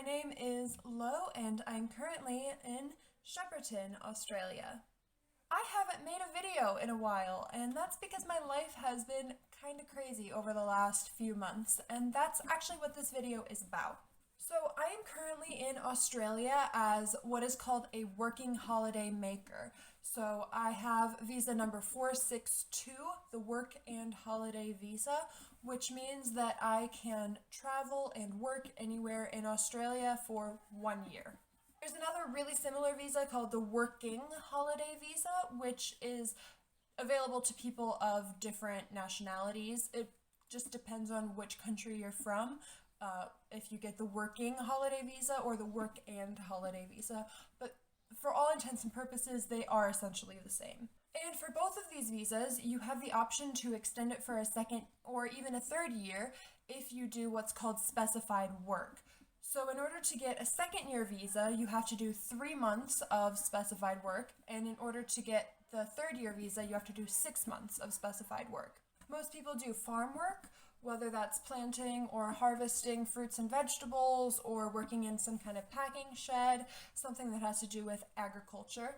My name is Lo, and I'm currently in Shepparton, Australia. I haven't made a video in a while, and that's because my life has been kind of crazy over the last few months, and that's actually what this video is about. So I am currently in Australia as what is called a working holiday maker. So I have visa number 462, the work and holiday visa, which means that I can travel and work anywhere in Australia for 1 year. There's another really similar visa called the working holiday visa, which is available to people of different nationalities. It just depends on which country you're from. If you get the working holiday visa or the work and holiday visa, but for all intents and purposes, they are essentially the same. And for both of these visas, you have the option to extend it for a second or even a third year if you do what's called specified work. So in order to get a second year visa, you have to do 3 months of specified work, and in order to get the third year visa, you have to do 6 months of specified work. Most people do farm work, whether that's planting or harvesting fruits and vegetables or working in some kind of packing shed, something that has to do with agriculture.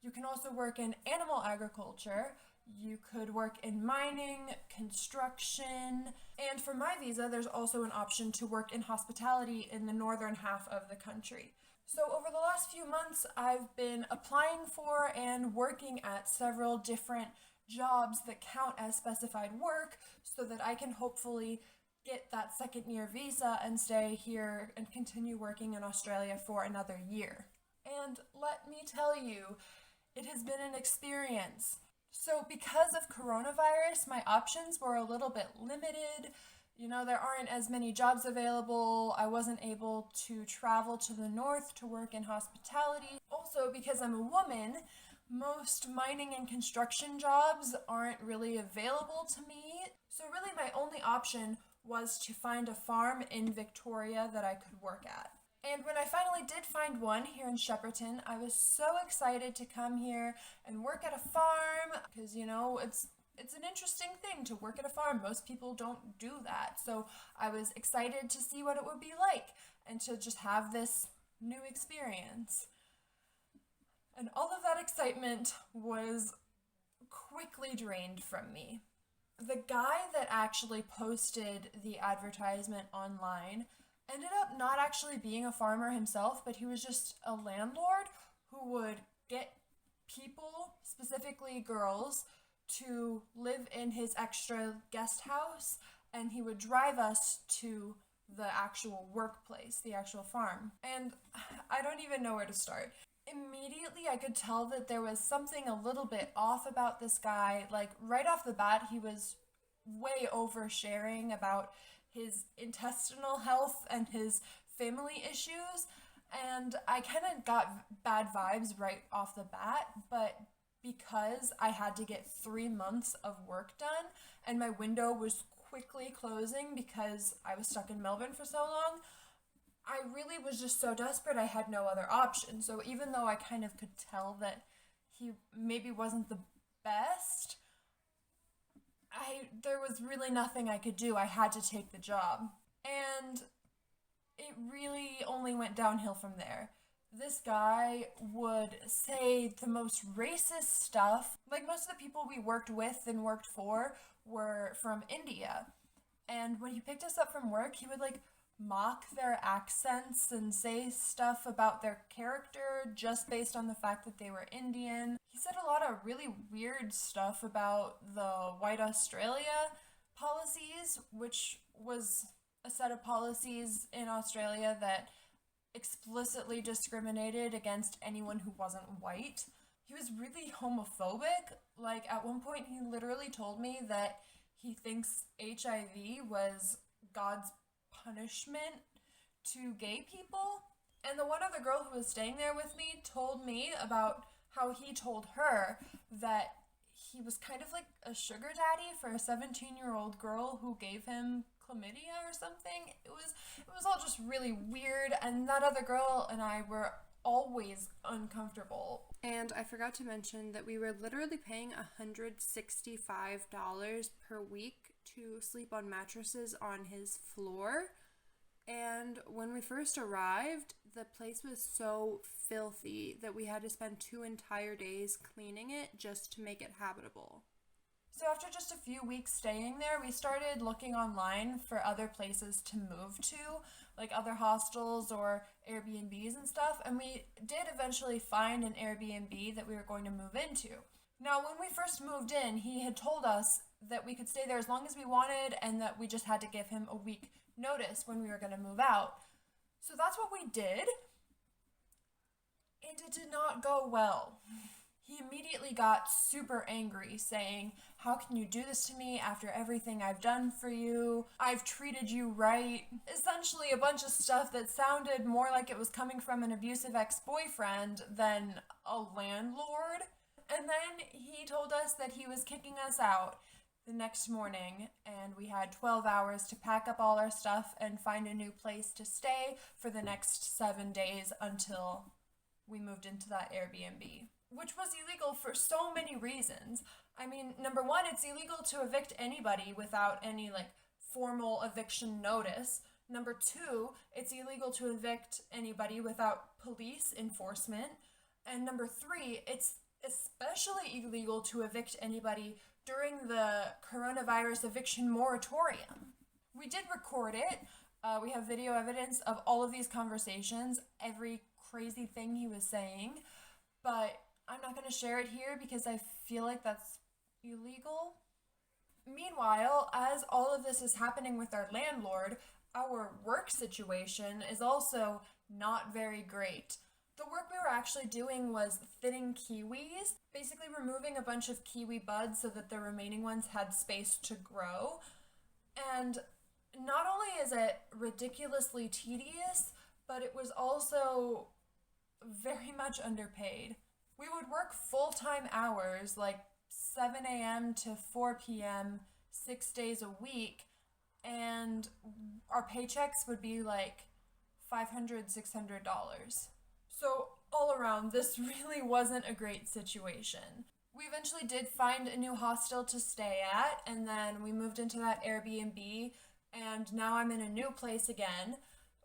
You can also work in animal agriculture. You could work in mining, construction, and for my visa, there's also an option to work in hospitality in the northern half of the country. So over the last few months, I've been applying for and working at several different jobs that count as specified work so that I can hopefully get that second year visa and stay here and continue working in Australia for another year. And let me tell you, it has been an experience. So because of coronavirus, my options were a little bit limited. There aren't as many jobs available. I wasn't able to travel to the north to work in hospitality. Also, because I'm a woman, most mining and construction jobs aren't really available to me. So really my only option was to find a farm in Victoria that I could work at. And when I finally did find one here in Shepparton, I was so excited to come here and work at a farm because, it's an interesting thing to work at a farm. Most people don't do that. So I was excited to see what it would be like and to just have this new experience. And all of that excitement was quickly drained from me. The guy that actually posted the advertisement online ended up not actually being a farmer himself, but he was just a landlord who would get people, specifically girls, to live in his extra guest house, and he would drive us to the actual workplace, the actual farm. And I don't even know where to start. Immediately I could tell that there was something a little bit off about this guy. Like right off the bat, he was way oversharing about his intestinal health and his family issues, and I kind of got bad vibes right off the bat. But because I had to get 3 months of work done and my window was quickly closing because I was stuck in Melbourne for so long, I really was just so desperate I had no other option. So even though I kind of could tell that he maybe wasn't the best, there was really nothing I could do. I had to take the job. And it really only went downhill from there. This guy would say the most racist stuff. Like most of the people we worked with and worked for were from India. And when he picked us up from work, he would mock their accents and say stuff about their character just based on the fact that they were Indian. He said a lot of really weird stuff about the White Australia policies, which was a set of policies in Australia that explicitly discriminated against anyone who wasn't white. He was really homophobic. At one point he literally told me that he thinks HIV was God's punishment to gay people. And the one other girl who was staying there with me told me about how he told her that he was kind of like a sugar daddy for a 17-year-old girl who gave him chlamydia or something. It was all just really weird, and that other girl and I were always uncomfortable. And I forgot to mention that we were literally paying $165 per week to sleep on mattresses on his floor. And when we first arrived, the place was so filthy that we had to spend 2 entire days cleaning it just to make it habitable. So after just a few weeks staying there, we started looking online for other places to move to, like other hostels or Airbnbs and stuff, and we did eventually find an Airbnb that we were going to move into. Now, when we first moved in, he had told us that we could stay there as long as we wanted and that we just had to give him a week notice when we were going to move out. So that's what we did, and it did not go well. He immediately got super angry, saying, "How can you do this to me after everything I've done for you? I've treated you right." Essentially a bunch of stuff that sounded more like it was coming from an abusive ex-boyfriend than a landlord. And then he told us that he was kicking us out the next morning, and we had 12 hours to pack up all our stuff and find a new place to stay for the next 7 days until we moved into that Airbnb, which was illegal for so many reasons. I mean, number one, it's illegal to evict anybody without any formal eviction notice. Number two, it's illegal to evict anybody without police enforcement. And number three, it's especially illegal to evict anybody during the coronavirus eviction moratorium. We did record it. We have video evidence of all of these conversations, every crazy thing he was saying, but I'm not going to share it here because I feel like that's illegal. Meanwhile, as all of this is happening with our landlord, our work situation is also not very great. The work we were actually doing was thinning kiwis, basically removing a bunch of kiwi buds so that the remaining ones had space to grow. And not only is it ridiculously tedious, but it was also very much underpaid. We would work full-time hours, like 7 a.m. to 4 p.m., 6 days a week, and our paychecks would be like $500, $600. So all around, this really wasn't a great situation. We eventually did find a new hostel to stay at, and then we moved into that Airbnb, and now I'm in a new place again.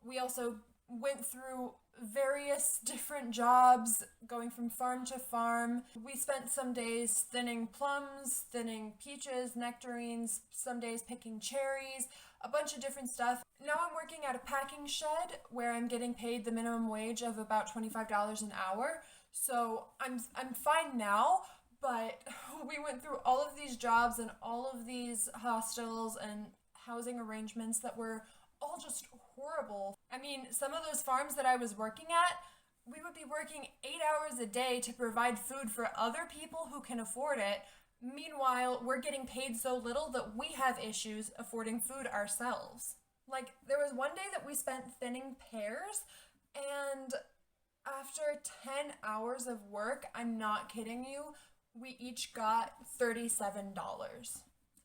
We also went through various different jobs, going from farm to farm. We spent some days thinning plums, thinning peaches, nectarines, some days picking cherries, a bunch of different stuff. Now I'm working at a packing shed where I'm getting paid the minimum wage of about $25 an hour. So I'm fine now, but we went through all of these jobs and all of these hostels and housing arrangements that were all just horrible. I mean, some of those farms that I was working at, we would be working 8 hours a day to provide food for other people who can afford it. Meanwhile, we're getting paid so little that we have issues affording food ourselves. There was one day that we spent thinning pears, and after 10 hours of work, I'm not kidding you, we each got $37.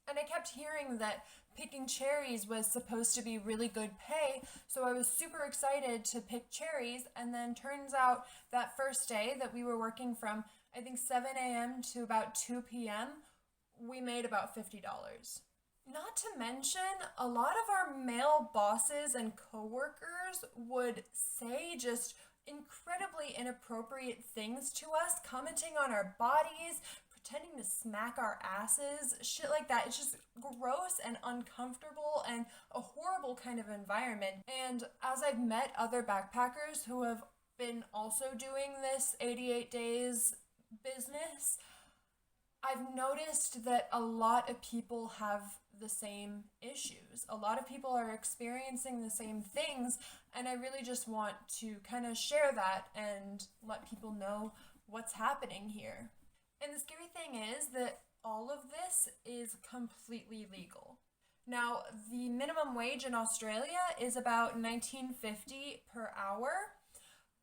And I kept hearing that picking cherries was supposed to be really good pay, so I was super excited to pick cherries, and then turns out that first day that we were working from, I think 7 a.m. to about 2 p.m., we made about $50. Not to mention, a lot of our male bosses and coworkers would say just incredibly inappropriate things to us, commenting on our bodies, pretending to smack our asses, shit like that. It's just gross and uncomfortable and a horrible kind of environment. And as I've met other backpackers who have been also doing this 88 days business, I've noticed that a lot of people have the same issues. A lot of people are experiencing the same things, and I really just want to kind of share that and let people know what's happening here. And the scary thing is that all of this is completely legal. Now, the minimum wage in Australia is about $19.50 per hour,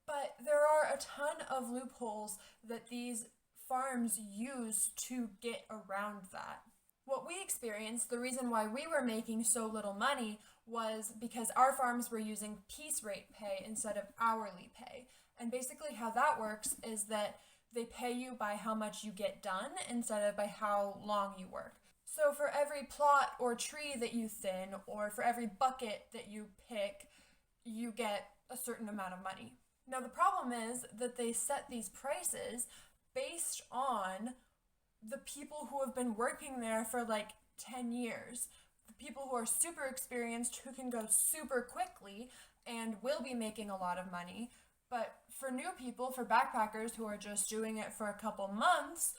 but there are a ton of loopholes that these farms use to get around that. What we experienced, the reason why we were making so little money, was because our farms were using piece rate pay instead of hourly pay. And basically how that works is that they pay you by how much you get done instead of by how long you work. So for every plot or tree that you thin, or for every bucket that you pick, you get a certain amount of money. Now, the problem is that they set these prices based on the people who have been working there for like 10 years. The people who are super experienced, who can go super quickly and will be making a lot of money. But for new people, for backpackers who are just doing it for a couple months,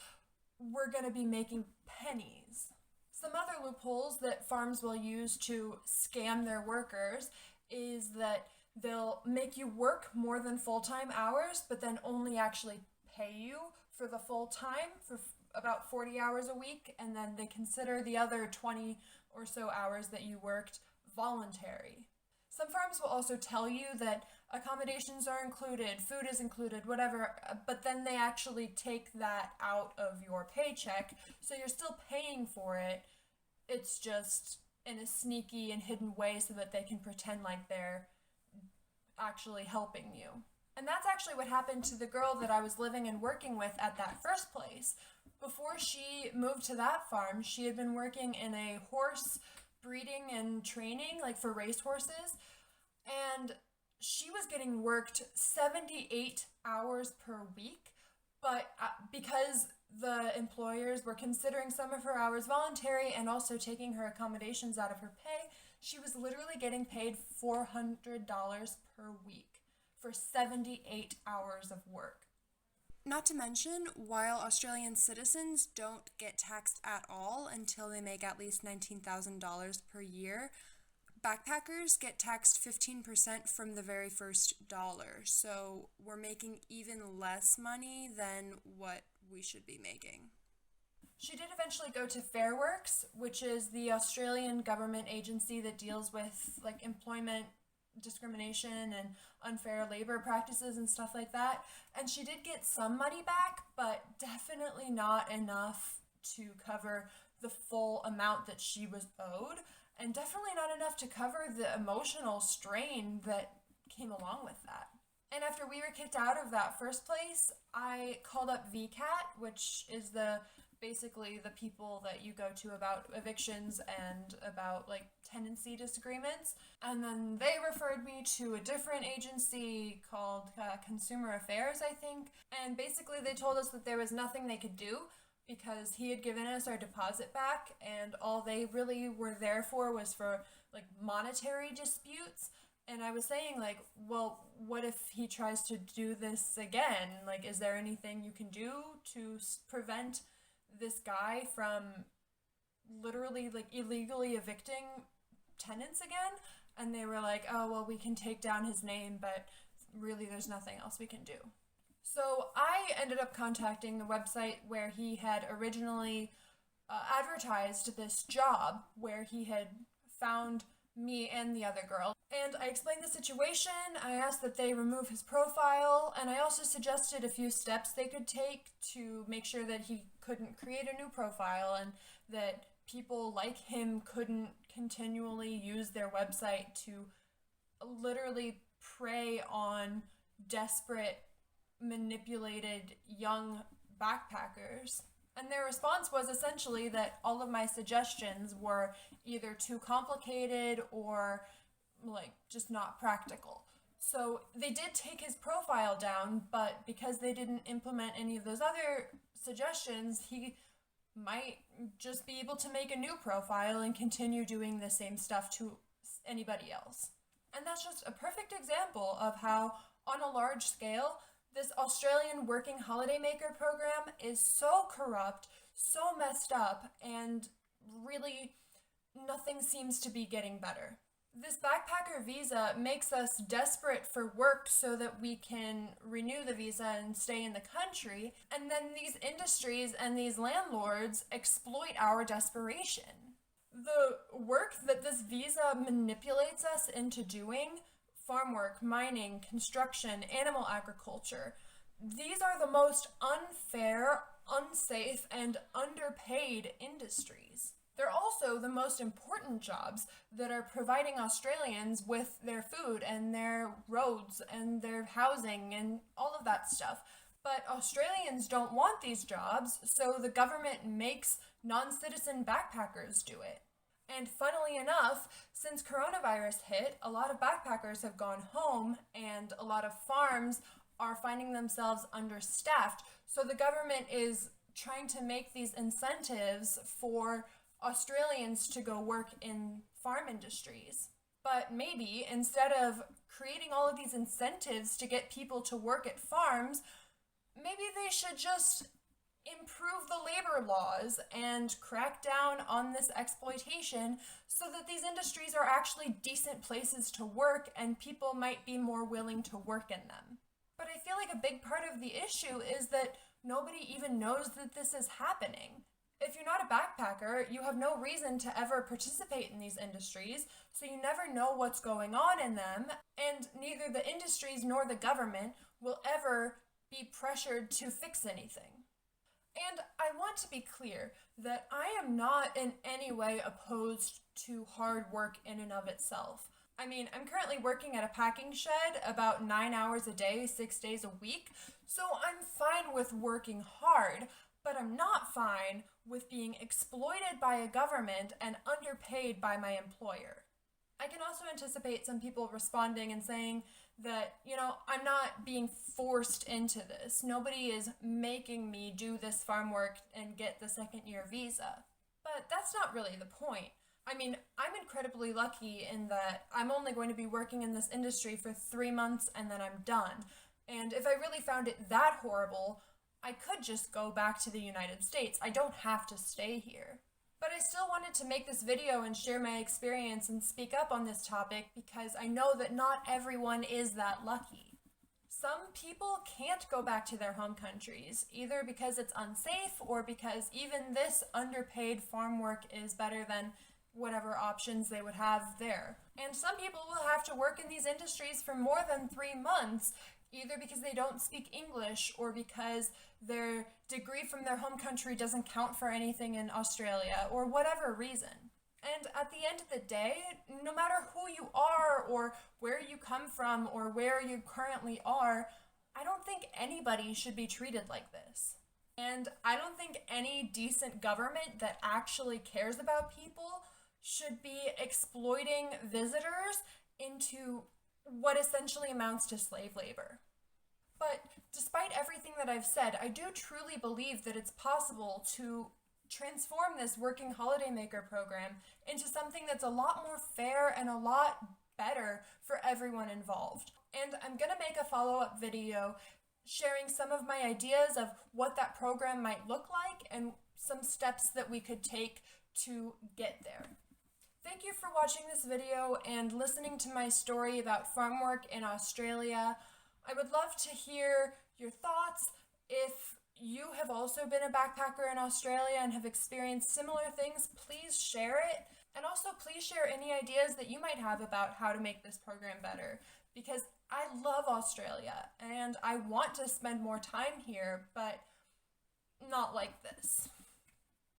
we're going to be making pennies. Some other loopholes that farms will use to scam their workers is that they'll make you work more than full-time hours, but then only actually pay you for the full time for about 40 hours a week, and then they consider the other 20 or so hours that you worked voluntary. Some farms will also tell you that accommodations are included, food is included, whatever, but then they actually take that out of your paycheck, so you're still paying for it. It's just in a sneaky and hidden way so that they can pretend like they're actually helping you. And that's actually what happened to the girl that I was living and working with at that first place. Before she moved to that farm, she had been working in a horse breeding and training, like for race horses, and she was getting worked 78 hours per week, but because the employers were considering some of her hours voluntary and also taking her accommodations out of her pay, she was literally getting paid $400 per week for 78 hours of work. Not to mention, while Australian citizens don't get taxed at all until they make at least $19,000 per year, backpackers get taxed 15% from the very first dollar. So we're making even less money than what we should be making. She did eventually go to Fair Works, which is the Australian government agency that deals with like employment discrimination and unfair labor practices and stuff like that. And she did get some money back, but definitely not enough to cover the full amount that she was owed, and definitely not enough to cover the emotional strain that came along with that. And after we were kicked out of that first place, I called up VCAT, which is basically the people that you go to about evictions and about like tenancy disagreements. And then they referred me to a different agency called Consumer Affairs, I think. And basically they told us that there was nothing they could do because he had given us our deposit back, and all they really were there for was for like monetary disputes. And I was saying, like, well, what if he tries to do this again? Like, is there anything you can do to prevent this guy from literally, like, illegally evicting tenants again? And they were like, oh, well, we can take down his name, but really there's nothing else we can do. So I ended up contacting the website where he had originally advertised this job, where he had found me and the other girl. And I explained the situation, I asked that they remove his profile, and I also suggested a few steps they could take to make sure that he couldn't create a new profile and that people like him couldn't continually use their website to literally prey on desperate, manipulated young backpackers. And their response was essentially that all of my suggestions were either too complicated or like just not practical. So they did take his profile down, but because they didn't implement any of those other suggestions, he might just be able to make a new profile and continue doing the same stuff to anybody else. And that's just a perfect example of how, on a large scale, this Australian working holidaymaker program is so corrupt, so messed up, and really nothing seems to be getting better. This backpacker visa makes us desperate for work so that we can renew the visa and stay in the country, and then these industries and these landlords exploit our desperation. The work that this visa manipulates us into doing, farm work, mining, construction, animal agriculture, these are the most unfair, unsafe, and underpaid industries. They're also the most important jobs that are providing Australians with their food and their roads and their housing and all of that stuff. But Australians don't want these jobs, so the government makes non-citizen backpackers do it. And funnily enough, since coronavirus hit, a lot of backpackers have gone home and a lot of farms are finding themselves understaffed. So the government is trying to make these incentives for Australians to go work in farm industries. But maybe instead of creating all of these incentives to get people to work at farms, maybe they should just improve the labor laws and crack down on this exploitation so that these industries are actually decent places to work and people might be more willing to work in them. But I feel like a big part of the issue is that nobody even knows that this is happening. If you're not a backpacker, you have no reason to ever participate in these industries, so you never know what's going on in them, and neither the industries nor the government will ever be pressured to fix anything. And I want to be clear that I am not in any way opposed to hard work in and of itself. I mean, I'm currently working at a packing shed about 9 hours a day, 6 days a week, so I'm fine with working hard, but I'm not fine with being exploited by a government and underpaid by my employer. I can also anticipate some people responding and saying that, I'm not being forced into this. Nobody is making me do this farm work and get the second year visa. But that's not really the point. I mean, I'm incredibly lucky in that I'm only going to be working in this industry for 3 months and then I'm done. And if I really found it that horrible, I could just go back to the United States. I don't have to stay here. But I still wanted to make this video and share my experience and speak up on this topic because I know that not everyone is that lucky. Some people can't go back to their home countries, either because it's unsafe or because even this underpaid farm work is better than whatever options they would have there. And some people will have to work in these industries for more than 3 months, either because they don't speak English or because their degree from their home country doesn't count for anything in Australia, or whatever reason. And at the end of the day, no matter who you are or where you come from or where you currently are, I don't think anybody should be treated like this. And I don't think any decent government that actually cares about people should be exploiting visitors into what essentially amounts to slave labor. But despite everything that I've said, I do truly believe that it's possible to transform this working holidaymaker program into something that's a lot more fair and a lot better for everyone involved. And I'm going to make a follow-up video sharing some of my ideas of what that program might look like and some steps that we could take to get there. Thank you for watching this video and listening to my story about farm work in Australia. I would love to hear your thoughts. If you have also been a backpacker in Australia and have experienced similar things, please share it. And also please share any ideas that you might have about how to make this program better, because I love Australia and I want to spend more time here, but not like this.